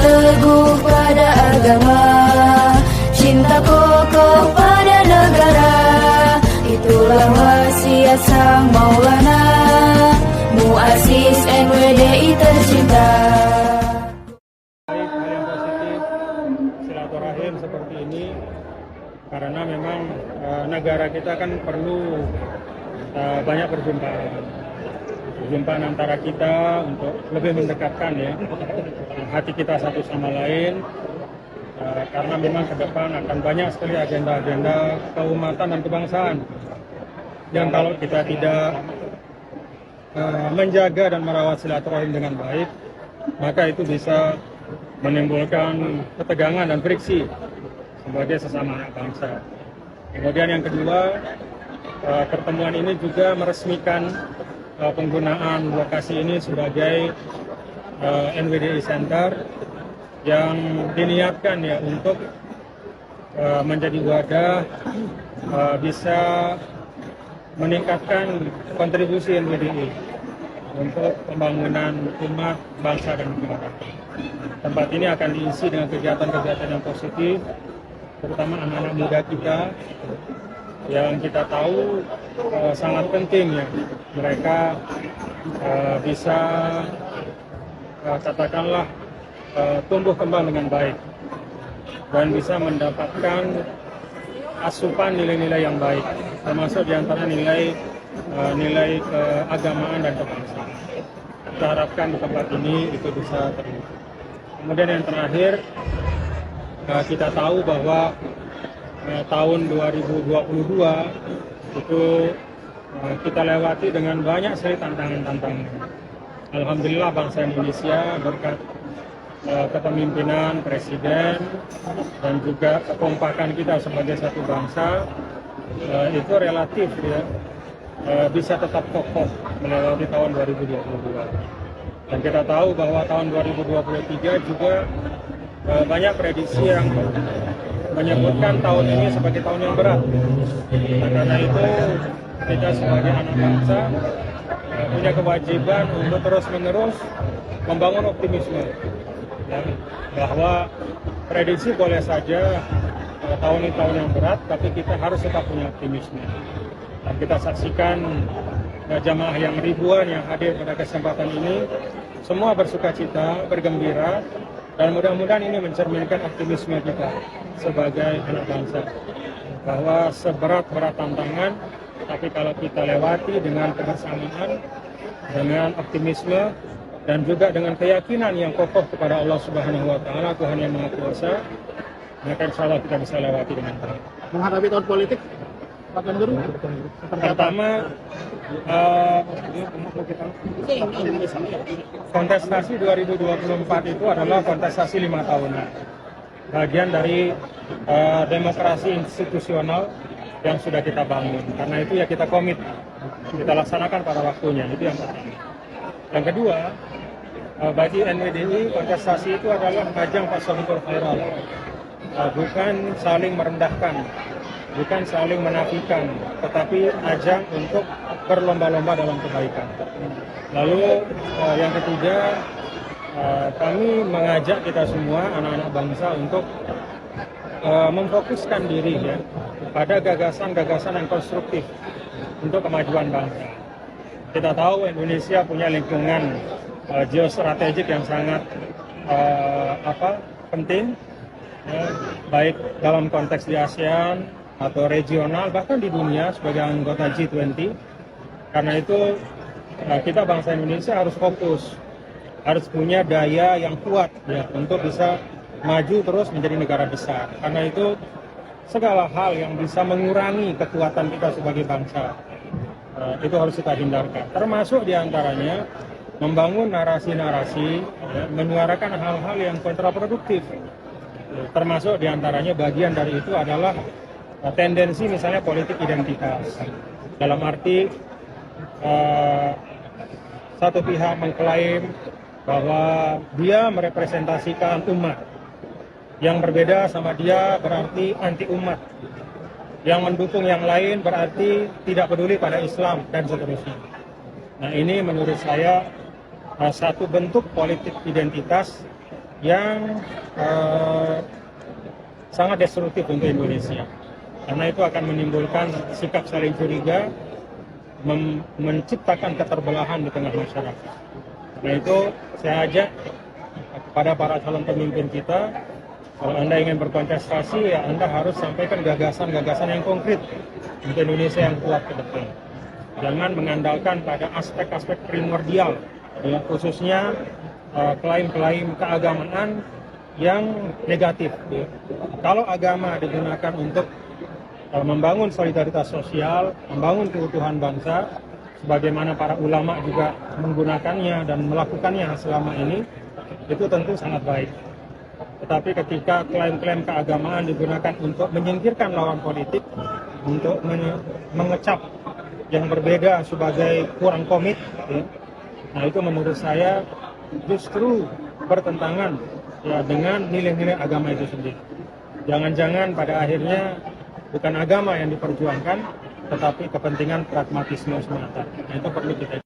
teguh pada agama, cinta kokoh pada negara. Itulah wasiat sang Maulana, muassis NWDI tercinta. Hal yang positif silaturahim seperti ini karena memang negara kita kan perlu banyak perjumpaan antara kita untuk lebih mendekatkan ya hati kita satu sama lain, karena memang ke depan akan banyak sekali agenda-agenda keumatan dan kebangsaan yang kalau kita tidak menjaga dan merawat silaturahim dengan baik, maka itu bisa menimbulkan ketegangan dan friksi sebagai sesama anak bangsa. Kemudian yang kedua, pertemuan ini juga meresmikan penggunaan lokasi ini sebagai NWDI Center yang diniatkan ya untuk menjadi wadah bisa meningkatkan kontribusi NWDI untuk pembangunan umat, bangsa, dan negara. Tempat ini akan diisi dengan kegiatan-kegiatan yang positif, terutama anak-anak muda kita yang kita tahu sangat penting ya mereka bisa katakanlah tumbuh kembang dengan baik dan bisa mendapatkan asupan nilai-nilai yang baik, termasuk diantara nilai keagamaan dan kebangsaan. Kita harapkan di tempat ini itu bisa terwujud. Kemudian yang terakhir, kita tahu bahwa tahun 2022 itu kita lewati dengan banyak sekali tantangan-tantangan. Alhamdulillah bangsa Indonesia berkat kepemimpinan Presiden dan juga kekompakan kita sebagai satu bangsa itu relatif ya bisa tetap kokoh melewati tahun 2022. Dan kita tahu bahwa tahun 2023 juga banyak prediksi yang menyebutkan tahun ini sebagai tahun yang berat. Nah, karena itu kita sebagai anak bangsa punya kewajiban untuk terus-menerus membangun optimisme ya, bahwa prediksi boleh saja tahun ini tahun yang berat, tapi kita harus tetap punya optimisme. Dan kita saksikan jamaah yang ribuan yang hadir pada kesempatan ini semua bersuka cita, bergembira, dan mudah-mudahan ini mencerminkan optimisme kita sebagai anak bangsa bahwa seberat-berat tantangan, tapi kalau kita lewati dengan kebersamaan, dengan optimisme, dan juga dengan keyakinan yang kokoh kepada Allah Subhanahu wa Ta'ala, Tuhan yang Maha Kuasa, maka insya Allah kita bisa lewati dengan baik. Menghadapi tahun politik, Pak Guru, pertama kontestasi 2024 itu adalah kontestasi 5 tahunan, bagian dari demokrasi institusional yang sudah kita bangun. Karena itu ya kita komit, kita laksanakan pada waktunya, itu yang pertama. Yang kedua, bagi NWDI kontestasi itu adalah ajang Fasolihul Khairat, bukan saling merendahkan, bukan saling menafikan, tetapi ajang untuk berlomba-lomba dalam kebaikan. Lalu yang ketiga, kami mengajak kita semua anak-anak bangsa untuk memfokuskan diri ya pada gagasan-gagasan yang konstruktif untuk kemajuan bangsa. Kita tahu Indonesia punya lingkungan geostrategik yang sangat penting, ya, baik dalam konteks di ASEAN atau regional, bahkan di dunia sebagai anggota G20. Karena itu kita bangsa Indonesia harus fokus, harus punya daya yang kuat ya untuk bisa maju terus menjadi negara besar. Karena itu segala hal yang bisa mengurangi kekuatan kita sebagai bangsa itu harus kita hindarkan. Termasuk diantaranya membangun narasi-narasi, ya, menyuarakan hal-hal yang kontraproduktif. Termasuk diantaranya bagian dari itu adalah tendensi misalnya politik identitas, dalam arti satu pihak mengklaim bahwa dia merepresentasikan umat, yang berbeda sama dia berarti anti umat, yang mendukung yang lain berarti tidak peduli pada Islam, dan seterusnya. Nah, ini menurut saya satu bentuk politik identitas yang sangat destruktif untuk Indonesia. Karena itu akan menimbulkan sikap saling curiga, menciptakan keterbelahan di tengah masyarakat. Karena itu saya ajak kepada para calon pemimpin kita, kalau Anda ingin berkontestasi, ya Anda harus sampaikan gagasan-gagasan yang konkret untuk Indonesia yang kuat ke depan. Jangan mengandalkan pada aspek-aspek primordial, ya, khususnya klaim-klaim keagamaan yang negatif. Ya. Kalau agama digunakan untuk membangun solidaritas sosial, membangun keutuhan bangsa, sebagaimana para ulama juga menggunakannya dan melakukannya selama ini, itu tentu sangat baik. Tetapi ketika klaim-klaim keagamaan digunakan untuk menyingkirkan lawan politik, untuk mengecap yang berbeda sebagai kurang komit, ya, nah itu menurut saya justru bertentangan, ya, dengan nilai-nilai agama itu sendiri. Jangan-jangan pada akhirnya bukan agama yang diperjuangkan, tetapi kepentingan pragmatisme semata. Nah, itu perlu kita